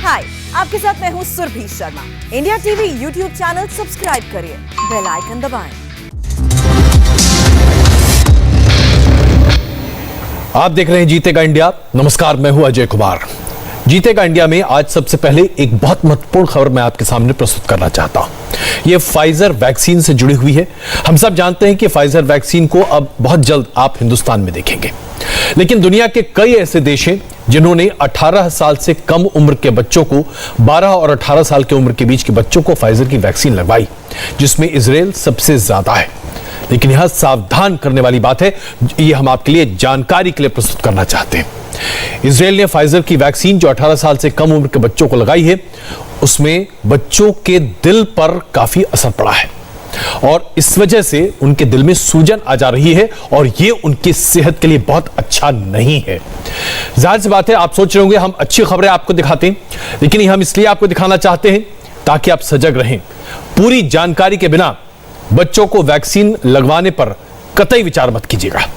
हाय, आपके साथ मैं हूं Surabhi Sharma. India TV YouTube channel subscribe करिए, बेल आइकन दबाएं। आप देख रहे हैं जीतेगा इंडिया। नमस्कार, मैं हूं अजय कुमार। जीतेगा इंडिया में आज सबसे पहले एक बहुत महत्वपूर्ण खबर मैं आपके सामने प्रस्तुत करना चाहता हूं। यह फाइजर वैक्सीन से जुड़ी हुई है। हम सब जानते हैं कि फाइजर वैक्सीन को अब बहुत जल्द आप हिंदुस्तान में देखेंगे, लेकिन दुनिया के कई ऐसे देश हैं जिन्होंने 18 साल से कम उम्र के बच्चों को, 12 और 18 साल की उम्र के बीच के बच्चों को फाइजर की वैक्सीन लगवाई, जिसमें इजराइल सबसे ज्यादा है। लेकिन यहां सावधान करने वाली बात है, ये हम आपके लिए जानकारी के लिए प्रस्तुत करना चाहते हैं। इजराइल ने फाइजर की वैक्सीन जो 18 साल से कम उम्र के बच्चों को लगाई है, उसमें बच्चों के दिल पर काफी असर पड़ा है और इस वजह से उनके दिल में सूजन आ जा रही है और ये उनकी सेहत के लिए बहुत अच्छा नहीं है। जाहिर सी बात है, आप सोच रहे होंगे हम अच्छी खबरें आपको दिखाते हैं, लेकिन हम इसलिए आपको दिखाना चाहते हैं ताकि आप सजग रहें। पूरी जानकारी के बिना बच्चों को वैक्सीन लगवाने पर कतई विचार मत कीजिएगा।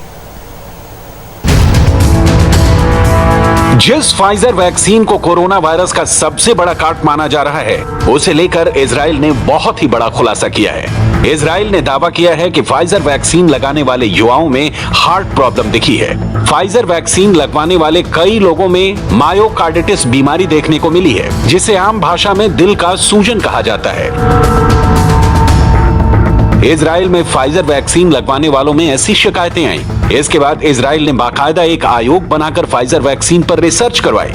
जिस फाइजर वैक्सीन को कोरोना वायरस का सबसे बड़ा काट माना जा रहा है, उसे लेकर इजराइल ने बहुत ही बड़ा खुलासा किया है। इजराइल ने दावा किया है कि फाइजर वैक्सीन लगाने वाले युवाओं में हार्ट प्रॉब्लम दिखी है। फाइजर वैक्सीन लगवाने वाले कई लोगों में मायोकार्डिटिस बीमारी देखने को मिली है, जिसे आम भाषा में दिल का सूजन कहा जाता है। इजराइल में फाइजर वैक्सीन लगवाने वालों में ऐसी शिकायतें आई। इसके बाद इजराइल ने बाकायदा एक आयोग बनाकर फाइजर वैक्सीन पर रिसर्च करवाई।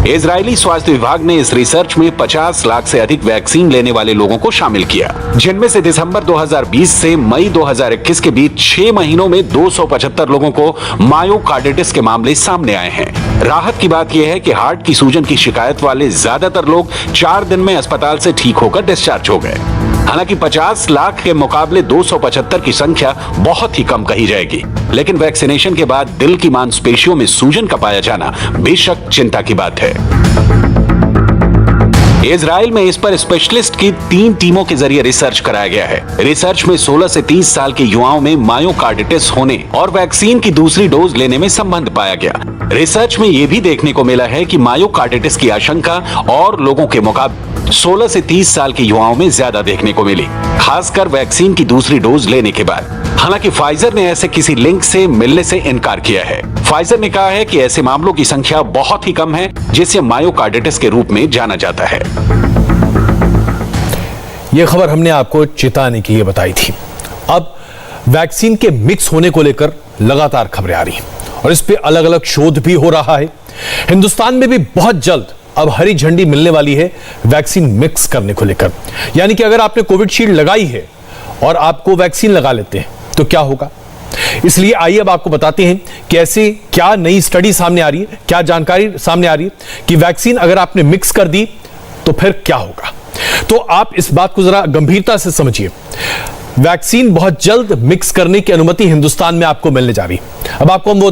इजरायली स्वास्थ्य विभाग ने इस रिसर्च में 50 लाख से अधिक वैक्सीन लेने वाले लोगों को शामिल किया, जिनमें से दिसंबर 2020 से मई 2021 के बीच 6 महीनों में 275 लोगों को मायोकार्डिटिस के मामले सामने आए हैं। राहत की बात यह है कि हार्ट की सूजन की शिकायत वाले ज्यादातर लोग 4 दिन में अस्पताल से ठीक होकर डिस्चार्ज हो गए। हालांकि 50 लाख के मुकाबले 275 की संख्या बहुत ही कम कही जाएगी, लेकिन वैक्सीनेशन के बाद दिल की मांसपेशियों में सूजन का पाया जाना बेशक चिंता की बात है। इजराइल में इस पर स्पेशलिस्ट की 3 टीमों के जरिए रिसर्च कराया गया है। रिसर्च में 16 से 30 साल के युवाओं में मायोकार्डिटिस होने और वैक्सीन की दूसरी डोज लेने में संबंध पाया गया। रिसर्च में यह भी देखने को मिला है कि मायोकार्डिटिस की आशंका और लोगों के मुकाबले 16 से 30 साल के युवाओं में ज्यादा देखने को मिली, खासकर वैक्सीन की दूसरी डोज लेने के बाद। हालांकि फाइजर ने ऐसे किसी लिंक से मिलने से इनकार किया है। फाइजर ने कहा है कि ऐसे मामलों की संख्या बहुत ही कम है, जिसे मायोकार्डिटिस के रूप में जाना जाता है। यह खबर हमने आपको चेताने के लिए बताई थी। अब वैक्सीन के मिक्स होने को लेकर लगातार खबरें आ रही हैं और इस पे अलग अलग शोध भी हो रहा है। हिंदुस्तान में भी बहुत जल्द अब हरी झंडी मिलने वाली है वैक्सीन मिक्स करने को लेकर। यानी कि अगर आपने कोविडशील्ड लगाई है और आपको वैक्सीन लगा लेते हैं तो क्या होगा। इसलिए आइए अब आपको बताते हैं कि ऐसी क्या नई स्टडी सामने आ रही है, क्या जानकारी सामने आ रही है कि वैक्सीन अगर आपने मिक्स कर दी तो फिर क्या होगा। तो आप इस बात को जरा गंभीरता से समझिए। वैक्सीन बहुत जल्द मिक्स करने की अनुमति हिंदुस्तान में आपको मिलने जा रही है। अब आपको हम वो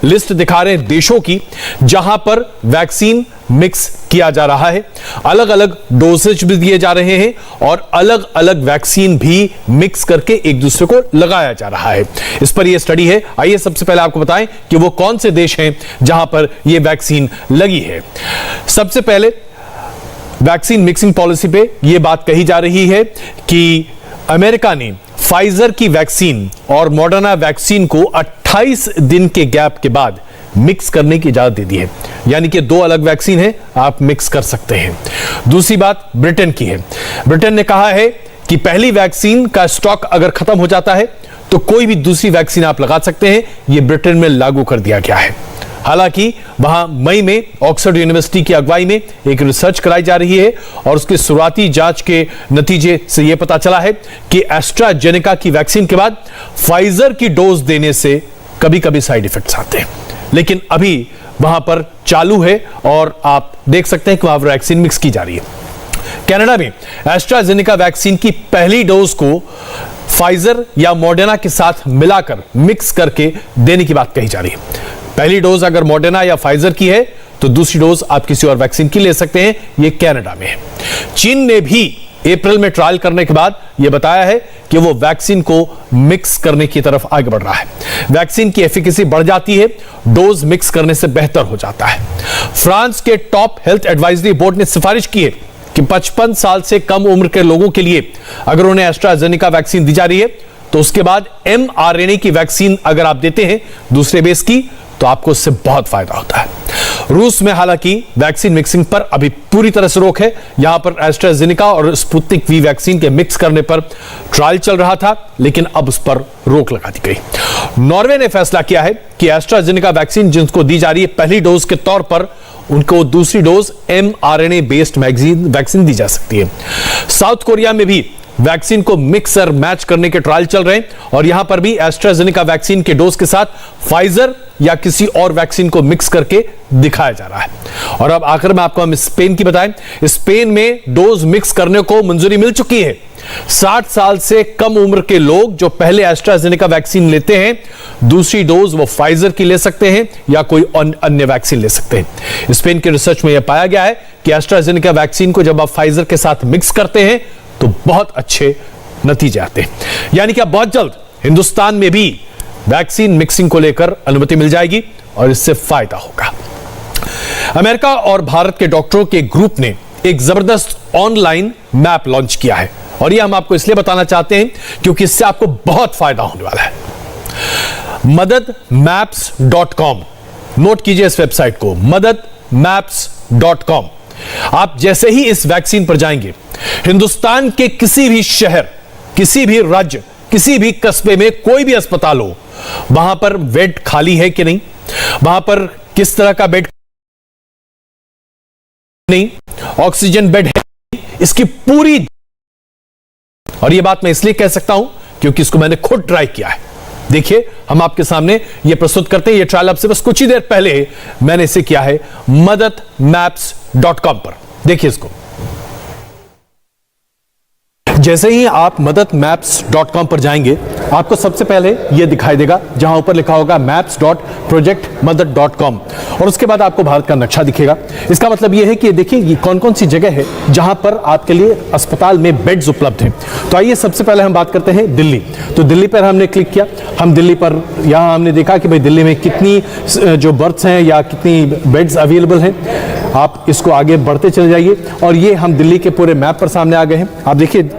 लिस्ट दिखा रहे हैं देशों की जहां पर वैक्सीन मिक्स किया जा रहा है। अलग अलग डोसेज भी दिए जा रहे हैं और अलग अलग वैक्सीन भी मिक्स करके एक दूसरे को लगाया जा रहा है। इस पर यह स्टडी है। आइए सबसे पहले आपको बताएं कि वो कौन से देश हैं जहां पर यह वैक्सीन लगी है। सबसे पहले वैक्सीन मिक्सिंग पॉलिसी पे यह बात कही जा रही है कि अमेरिका ने फाइजर की वैक्सीन और मॉडर्ना वैक्सीन को 28 दिन के गैप के बाद मिक्स करने की इजाजत दे दी है। यानी कि 2 अलग वैक्सीन है, आप मिक्स कर सकते हैं। दूसरी बात ब्रिटेन की है। ब्रिटेन ने कहा है कि पहली वैक्सीन का स्टॉक अगर खत्म हो जाता है तो कोई भी दूसरी वैक्सीन आप लगा सकते हैं। यह ब्रिटेन में लागू कर दिया गया है। हालांकि वहां मई में ऑक्सफोर्ड यूनिवर्सिटी की अगुवाई में एक रिसर्च कराई जा रही है और उसके शुरुआती जांच के नतीजे से यह पता चला है कि एस्ट्राजेनेका की वैक्सीन के बाद फाइजर की डोज देने से कभी कभी साइड इफेक्ट्स आते हैं, लेकिन अभी वहां पर चालू है और आप देख सकते हैं कि वहां वैक्सीन मिक्स की जा रही है। कनाडा में एस्ट्राजेनेका वैक्सीन की पहली डोज को फाइजर या मॉडर्ना के साथ मिलाकर मिक्स करके देने की बात कही जा रही है। पहली डोज अगर मॉडर्ना या फाइजर की है तो दूसरी डोज आप किसी और वैक्सीन की ले सकते हैं। यह कनाडा में है। चीन ने भी अप्रैल में ट्रायल करने के बाद यह बताया है कि वो वैक्सीन को मिक्स करने की तरफ आगे बढ़ रहा है। वैक्सीन की एफिकेसी बढ़ जाती है, डोज मिक्स करने से बेहतर हो जाता है। फ्रांस के टॉप हेल्थ एडवाइजरी बोर्ड ने सिफारिश की है कि 55 साल से कम उम्र के लोगों के लिए अगर उन्हें एस्ट्राजेनेका वैक्सीन दी जा रही है तो उसके बाद mRNA की वैक्सीन अगर आप देते हैं दूसरे बेस की तो आपको उससे बहुत फायदा होता है। रूस में हालांकि वैक्सीन मिक्सिंग पर अभी पूरी तरह से रोक है। यहां पर एस्ट्राजेनेका और स्पुतनिक वी वैक्सीन के मिक्स करने पर ट्रायल चल रहा था, लेकिन अब उस पर रोक लगा दी गई। नॉर्वे ने फैसला किया है कि एस्ट्राजेनेका वैक्सीन जिनको दी जा रही है पहली डोज के तौर पर, उनको दूसरी डोज mRNA बेस्ड वैक्सीन दी जा सकती है। साउथ कोरिया में भी वैक्सीन को मिक्स और मैच करने के ट्रायल चल रहे हैं और यहां पर भी एस्ट्राजेनेका वैक्सीन के डोज के साथ फाइजर या किसी और वैक्सीन को मिक्स करके दिखाया जा रहा है। और अब आखिर में आपको हम स्पेन की बताएं। स्पेन में डोज मिक्स करने को मंजूरी मिल चुकी है। 60 साल से कम उम्र के लोग जो पहले एस्ट्राजेनेका वैक्सीन लेते हैं, दूसरी डोज वो फाइजर की ले सकते हैं या कोई अन्य वैक्सीन ले सकते हैं। स्पेन के रिसर्च में यह पाया गया है कि एस्ट्राजेनेका वैक्सीन को जब आप फाइजर के साथ मिक्स करते हैं तो बहुत अच्छे नतीजे आते हैं। यानी कि अब बहुत जल्द हिंदुस्तान में भी वैक्सीन मिक्सिंग को लेकर अनुमति मिल जाएगी और इससे फायदा होगा। अमेरिका और भारत के डॉक्टरों के ग्रुप ने एक जबरदस्त ऑनलाइन मैप लॉन्च किया है और यह हम आपको इसलिए बताना चाहते हैं क्योंकि इससे आपको बहुत फायदा होने वाला है। madadmaps.com, नोट कीजिए इस वेबसाइट को, madadmaps.com। आप जैसे ही इस वैक्सीन पर जाएंगे, हिंदुस्तान के किसी भी शहर, किसी भी राज्य, किसी भी कस्बे में कोई भी अस्पताल हो, वहां पर बेड खाली है कि नहीं, वहां पर किस तरह का बेड नहीं, ऑक्सीजन बेड है, इसकी पूरी, और यह बात मैं इसलिए कह सकता हूं क्योंकि इसको मैंने खुद ट्राई किया है। देखिए, हम आपके सामने यह प्रस्तुत करते हैं। यह ट्रायल अब से बस कुछ ही देर पहले मैंने इसे किया है madadmaps.com पर। देखिए इसको। जैसे ही आप madadmaps.com पर जाएंगे, आपको सबसे पहले यह दिखाई देगा जहां ऊपर लिखा होगा maps.projectmadad.com और उसके बाद आपको भारत का नक्शा दिखेगा। इसका मतलब यह है कि देखिए ये कौन कौन सी जगह है जहां पर आपके लिए अस्पताल में बेड्स उपलब्ध हैं। तो आइए सबसे पहले हम बात करते हैं दिल्ली। तो दिल्ली पर हमने क्लिक किया। हम दिल्ली पर, यहां हमने देखा कि भाई दिल्ली में कितनी जो बर्थ्स हैं या कितनी बेड्स अवेलेबल हैं। आप इसको आगे बढ़ते चले जाइए और ये हम दिल्ली के पूरे मैप पर सामने आ गए हैं। आप देखिए,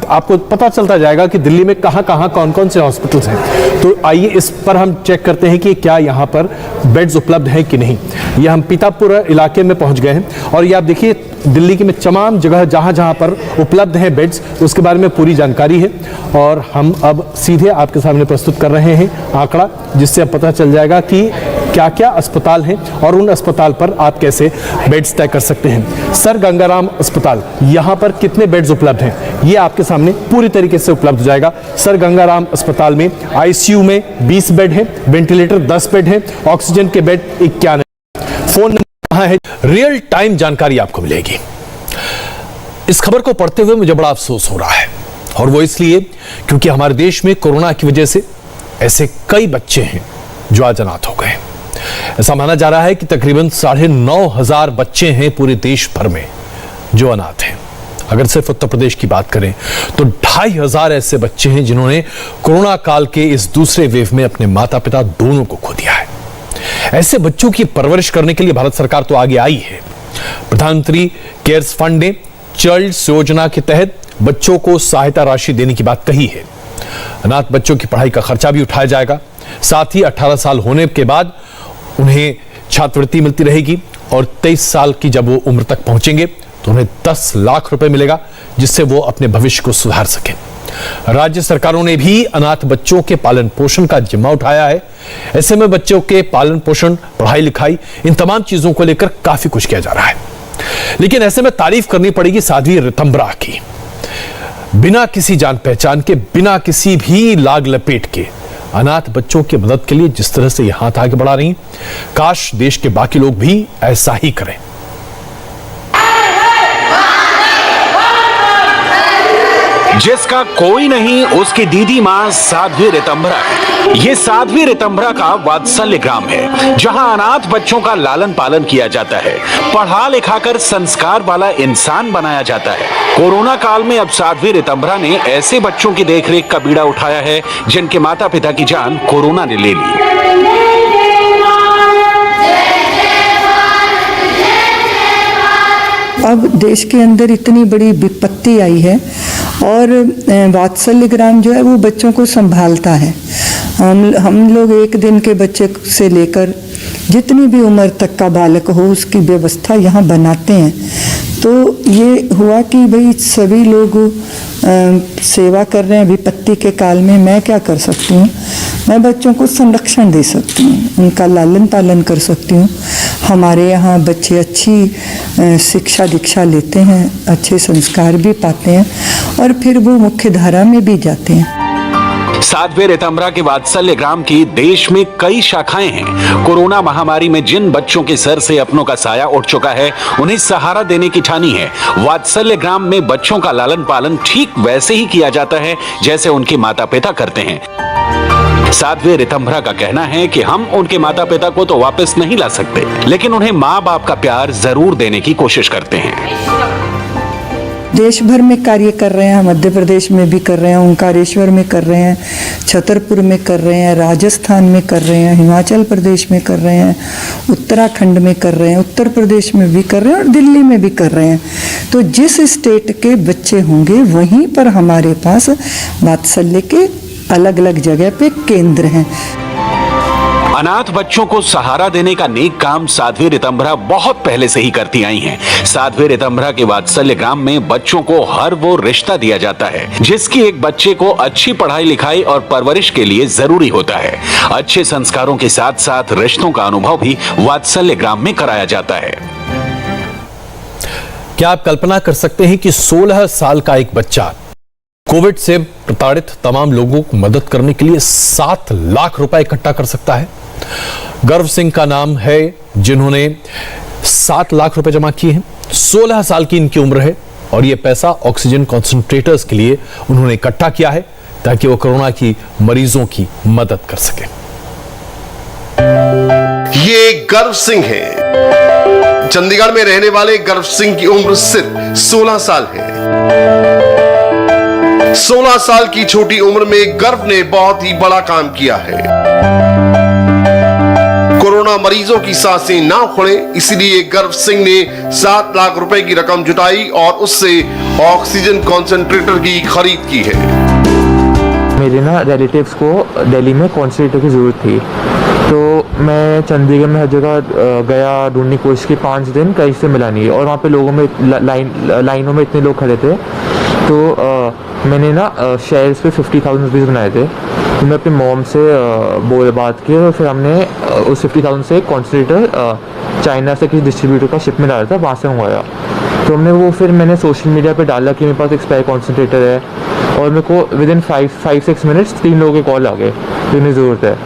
आपको पता चलता जाएगा कि दिल्ली में कहां कहां कौन कौन से हॉस्पिटल्स हैं। तो आइए इस पर हम चेक करते हैं कि क्या यहां पर बेड्स उपलब्ध हैं कि नहीं। ये हम पीतापुर इलाके में पहुंच गए हैं और ये आप देखिए दिल्ली की में तमाम जगह जहां जहां पर उपलब्ध हैं बेड्स, उसके बारे में पूरी जानकारी है और हम अब सीधे आपके सामने प्रस्तुत कर रहे हैं आंकड़ा, जिससे अब पता चल जाएगा कि क्या क्या अस्पताल हैं और उन अस्पताल पर आप कैसे बेड्स तय कर सकते हैं। सर गंगाराम अस्पताल, यहाँ पर कितने बेड्स उपलब्ध हैं ये आपके सामने पूरी तरीके से उपलब्ध हो जाएगा। सर गंगाराम अस्पताल में आईसीयू में 20 बेड हैं, वेंटिलेटर 10 बेड हैं, ऑक्सीजन के बेड 51। फोन नंबर कहाँ है, रियल टाइम जानकारी आपको मिलेगी। इस खबर को पढ़ते हुए मुझे बड़ा अफसोस हो रहा है और वो इसलिए क्योंकि हमारे देश में कोरोना की वजह से ऐसे कई बच्चे हैं जो आज अनाथ हो गए। ऐसा माना जा रहा है कि तकरीबन 9,500 बच्चे हैं पूरे देश भर में जो अनाथ हैं। अगर सिर्फ उत्तर प्रदेश की बात करें तो 2,500 ऐसे बच्चे हैं जिन्होंने कोरोना काल के इस दूसरे वेव में अपने माता पिता दोनों को खो दिया है। ऐसे बच्चों की परवरिश करने के लिए भारत सरकार तो आगे आई है। प्रधानमंत्री केयर्स फंड ने चाइल्ड योजना के तहत बच्चों को सहायता राशि देने की बात कही है। अनाथ बच्चों की पढ़ाई का खर्चा भी उठाया जाएगा। साथ ही 18 साल होने के बाद उन्हें छात्रवृत्ति मिलती रहेगी और 23 साल की जब वो उम्र तक पहुंचेंगे तो उन्हें 10 लाख रुपए मिलेगा, जिससे वो अपने भविष्य को सुधार सकें। राज्य सरकारों ने भी अनाथ बच्चों के पालन पोषण का जिम्मा उठाया है। ऐसे में बच्चों के पालन पोषण, पढ़ाई लिखाई, इन तमाम चीजों को लेकर काफी कुछ किया जा रहा है। लेकिन ऐसे में तारीफ करनी पड़ेगी साध्वी ऋतंबरा की। बिना किसी जान पहचान के, बिना किसी भी लाग लपेट के अनाथ बच्चों की मदद के लिए जिस तरह से ये हाथ आगे बढ़ा रही, काश देश के बाकी लोग भी ऐसा ही करें। जिसका कोई नहीं उसकी दीदी मां साध्वी रितंभरा है। ये साध्वी रितंभरा का वात्सल्य ग्राम है, जहां अनाथ बच्चों का लालन पालन किया जाता है, पढ़ा लिखाकर संस्कार वाला इंसान बनाया जाता है। कोरोना काल में अब साध्वी रितंभरा ने ऐसे बच्चों की देखरेख का बीड़ा उठाया है जिनके माता पिता की जान कोरोना ने ले ली। अब देश के अंदर इतनी बड़ी विपत्ति आई है और वात्सल्य ग्राम जो है वो बच्चों को संभालता है। हम लोग एक दिन के बच्चे से लेकर जितनी भी उम्र तक का बालक हो उसकी व्यवस्था यहाँ बनाते हैं। तो ये हुआ कि भाई सभी लोग सेवा कर रहे हैं विपत्ति के काल में, मैं क्या कर सकती हूँ? मैं बच्चों को संरक्षण दे सकती हूँ, उनका लालन पालन कर सकती हूँ। हमारे यहाँ बच्चे अच्छी शिक्षा दीक्षा लेते हैं, अच्छे संस्कार भी पाते हैं और फिर वो मुख्य धारा में भी जाते हैं। साध्वी रितंभरा के वात्सल्य ग्राम की देश में कई शाखाएं हैं। कोरोना महामारी में जिन बच्चों के सर से अपनों का साया उठ चुका है, उन्हें सहारा देने की ठानी है। वात्सल्य ग्राम में बच्चों का लालन पालन ठीक वैसे ही किया जाता है जैसे उनके माता पिता करते हैं। साध्वी रितंभरा का कहना है कि हम उनके माता पिता को तो वापस नहीं ला सकते, लेकिन उन्हें माँ बाप का प्यार जरूर देने की कोशिश करते हैं। देश भर में कार्य कर रहे हैं, मध्य प्रदेश में भी कर रहे हैं, ओंकारेश्वर में कर रहे हैं, छतरपुर में कर रहे हैं, राजस्थान में कर रहे हैं, हिमाचल प्रदेश में कर रहे हैं, उत्तराखंड में कर रहे हैं, उत्तर प्रदेश में भी कर रहे हैं और दिल्ली में भी कर रहे हैं। तो जिस स्टेट के बच्चे होंगे वहीं पर हमारे पास वात्सल्य के अलग अलग जगह पे केंद्र हैं। अनाथ बच्चों को सहारा देने का नेक काम साध्वी रितंभरा बहुत पहले से ही करती आई हैं। साध्वी रितंभरा के वात्सल्य ग्राम में बच्चों को हर वो रिश्ता दिया जाता है जिसकी एक बच्चे को अच्छी पढ़ाई लिखाई और परवरिश के लिए जरूरी होता है। अच्छे संस्कारों के साथ साथ रिश्तों का अनुभव भी वात्सल्य ग्राम में कराया जाता है। क्या आप कल्पना कर सकते हैं कि 16 साल का एक बच्चा कोविड से प्रताड़ित तमाम लोगों को मदद करने के लिए 7 लाख रुपए इकट्ठा कर सकता है? गर्व सिंह का नाम है, जिन्होंने 7 लाख रुपए जमा किए हैं। 16 साल की इनकी उम्र है और यह पैसा ऑक्सीजन कॉन्सेंट्रेटर्स के लिए उन्होंने इकट्ठा किया है ताकि वो कोरोना की मरीजों की मदद कर सके। ये गर्व सिंह है। चंडीगढ़ में रहने वाले गर्व सिंह की उम्र सिर्फ 16 साल है। 16 साल की छोटी उम्र में गर्व ने बहुत ही बड़ा काम किया है। कोरोना मरीजों की सांसें ना उखड़े, इसलिए गर्व सिंह ने 7 लाख रुपए की रकम जुटाई और उससे ऑक्सीजन कॉन्सेंट्रेटर की खरीद की है। मेरे रिलेटिव्स को दिल्ली में कॉन्सेंट्रेटर की जरूरत थी, तो मैं चंडीगढ़ में हर जगह गया, ढूंढने की कोशिश की। 5 दिन कहीं से मिला नहीं और वहाँ पे लोगों में लाइनों में इतने लोग खड़े थे। तो मैंने शेयर्स पे 50,000 रुपीज़ बनाए थे। तो मैं अपनी मॉम से बात की और फिर हमने उस 50,000 से कॉन्सेंट्रेटर चाइना से किसी डिस्ट्रीब्यूटर का शिपमेंट आ रहा था, वहाँ से मंगवाया। तो हमने वो फिर मैंने सोशल मीडिया पे डाला कि मेरे पास एक्सपायर कॉन्सेंट्रेटर है और मेरे को विदिन 5-6 मिनट्स 3 लोगों के कॉल आ गए जिन्हें ज़रूरत है।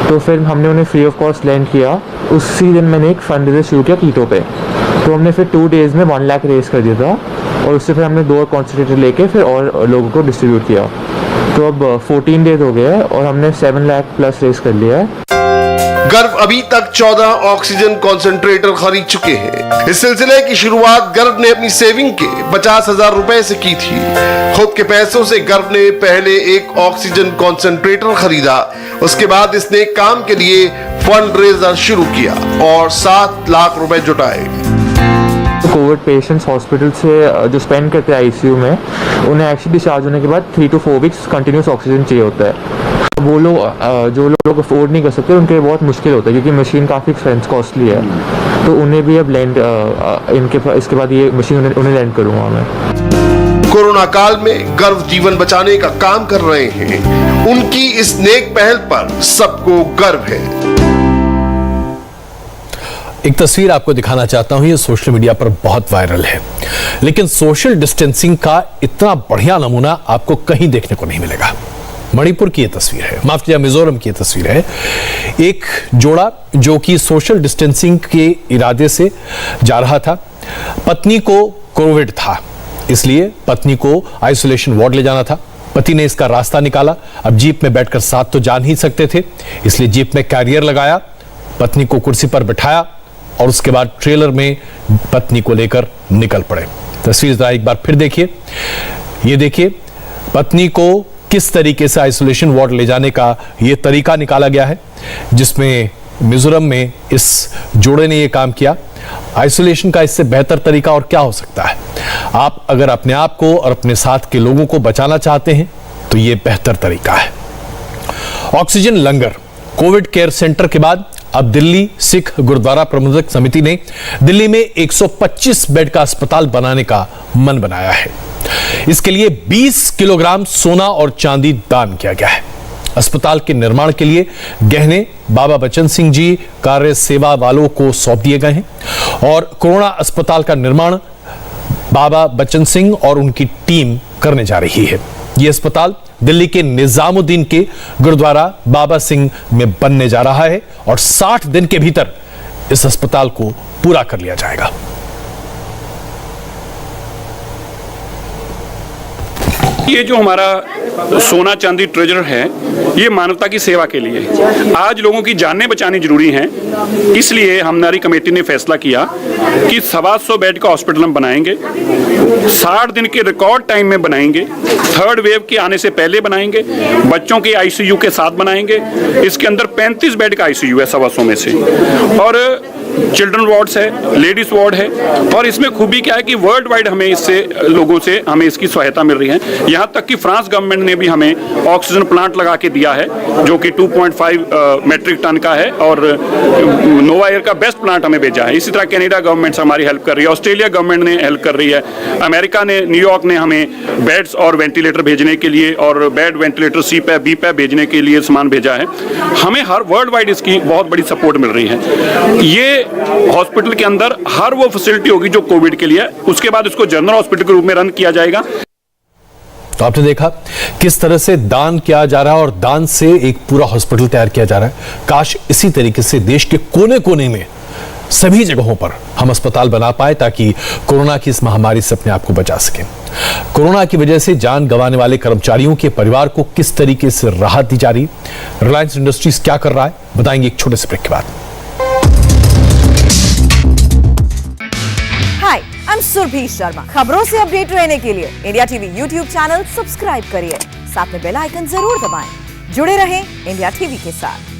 तो फिर हमने उन्हें फ्री ऑफ कॉस्ट लैंड किया। उसी दिन मैंने एक फंड रेज शुरू किया कीटो पे। तो हमने फिर 2 डेज़ में 1 लाख रेज कर दिया था और उससे फिर हमने 2 कॉन्सेंट्रेटर लेके फिर और लोगों को डिस्ट्रीब्यूट किया। तो अब 14 डेज हो गए और हमने 7 लाख प्लस रेज कर लिया है। गर्व अभी तक 14 ऑक्सीजन कॉन्सेंट्रेटर खरीद चुके हैं। इस सिलसिले की शुरुआत गर्व ने अपनी सेविंग के 50,000 रुपए से की थी। खुद के पैसों से गर्व ने पहले एक ऑक्सीजन कॉन्सेंट्रेटर खरीदा, उसके बाद इसने काम के लिए फंड रेजर शुरू किया और 7 लाख रुपए जुटाए। कोविड पेशेंट्स हॉस्पिटल से जो स्पेंड करते हैं आईसीयू में, उन्हें एक्चुअली डिस्चार्ज होने के बाद 3 to 4 वीक्स कंटिन्यूस ऑक्सीजन चाहिए होता है। वो लोग जो लोग अफोर्ड नहीं कर सकते उनके लिए बहुत मुश्किल होता है क्योंकि मशीन काफ़ी एक्सपेंस कॉस्टली है। तो उन्हें भी अब लैंड इसके बाद ये मशीन उन्हें लैंड करूँगा मैं। कोरोना काल में गर्व जीवन बचाने का काम कर रहे हैं। उनकी इस नेक पहल पर सबको गर्व है। एक तस्वीर आपको दिखाना चाहता हूं, ये सोशल मीडिया पर बहुत वायरल है, लेकिन सोशल डिस्टेंसिंग का इतना बढ़िया नमूना आपको कहीं देखने को नहीं मिलेगा। मणिपुर की ये तस्वीर है, माफ कीजिए मिजोरम की ये तस्वीर है। एक जोड़ा जो कि सोशल डिस्टेंसिंग के इरादे से जा रहा था, पत्नी को कोविड था, इसलिए पत्नी को आइसोलेशन वार्ड ले जाना था। पति ने इसका रास्ता निकाला। अब जीप में बैठकर साथ तो जा नहीं सकते थे, इसलिए जीप में कैरियर लगाया, पत्नी को कुर्सी पर बिठाया और उसके बाद ट्रेलर में पत्नी को लेकर निकल पड़े। तस्वीर जरा एक बार फिर देखिए। ये देखिए पत्नी को किस तरीके से आइसोलेशन वार्ड ले जाने का ये तरीका निकाला गया है, जिसमें मिजोरम में इस जोड़े ने ये काम किया। आइसोलेशन का इससे बेहतर तरीका और क्या हो सकता है? आप अगर अपने आप को और अपने साथ के लोगों को बचाना चाहते हैं तो ये बेहतर तरीका है। ऑक्सीजन लंगर। कोविड केयर सेंटर के बाद अब दिल्ली सिख गुरुद्वारा प्रबंधक समिति ने दिल्ली में 125 बेड का अस्पताल बनाने का मन बनाया है। इसके लिए 20 किलोग्राम सोना और चांदी दान किया गया है। अस्पताल के निर्माण के लिए गहने बाबा बच्चन सिंह जी कार्य सेवा वालों को सौंप दिए गए हैं और कोरोना अस्पताल का निर्माण बाबा बच्चन सिंह और उनकी टीम करने जा रही है। यह अस्पताल दिल्ली के निजामुद्दीन के गुरुद्वारा बाबा सिंह में बनने जा रहा है और 60 दिन के भीतर इस अस्पताल को पूरा कर लिया जाएगा। ये जो हमारा सोना चांदी ट्रेजर है, ये मानवता की सेवा के लिए। आज लोगों की जानें बचानी जरूरी हैं, इसलिए हमारी कमेटी ने फैसला किया कि 125 बेड का हॉस्पिटल हम बनाएंगे, 60 दिन के रिकॉर्ड टाइम में बनाएंगे, थर्ड वेव के आने से पहले बनाएंगे, बच्चों के आईसीयू के साथ बनाएंगे। इसके अंदर 35 बेड का आईसीयू है 125 में से, और चिल्ड्रन वार्ड्स है, लेडीज वार्ड है। और इसमें खूबी क्या है कि वर्ल्ड वाइड हमें इससे लोगों से हमें इसकी सहायता मिल रही है। यहाँ तक कि फ्रांस गवर्नमेंट ने भी हमें ऑक्सीजन प्लांट लगा के दिया है, जो कि 2.5 मेट्रिक टन का है, और नोवा एयर का बेस्ट प्लांट हमें भेजा है। इसी तरह कनाडा गवर्नमेंट हमारी हेल्प कर रही है, ऑस्ट्रेलिया गवर्नमेंट ने हेल्प कर रही है, अमेरिका ने, न्यूयॉर्क ने हमें बेड्स और वेंटिलेटर भेजने के लिए और बेड वेंटिलेटर CPAP BPAP भेजने के लिए सामान भेजा है। हमें हर वर्ल्ड वाइड इसकी बहुत बड़ी सपोर्ट मिल रही है। ये हॉस्पिटल के अंदर हर वो फैसिलिटी होगी जो कोविड के लिए है, उसके बाद इसको जनरल हॉस्पिटल के रूप में रन किया जाएगा। तो आपने देखा किस तरह से दान किया जा रहा है और दान से एक पूरा हॉस्पिटल तैयार किया जा रहा है। काश इसी तरीके से देश के कोने कोने में सभी जगहों पर हम अस्पताल बना पाए ताकि कोरोना की इस महामारी से अपने आप को बचा सकें। कोरोना की वजह से जान गंवाने वाले कर्मचारियों के परिवार को किस तरीके से राहत दी जा रही, रिलायंस इंडस्ट्रीज क्या कर रहा है, बताएंगे एक छोटे से ब्रेक के बाद। हाय, आई एम सुरभि शर्मा। खबरों से अपडेट रहने के लिए India TV YouTube channel subscribe करिए, साथ में बेल आइकन जरूर दबाएं। जुड़े रहें इंडिया टीवी के साथ।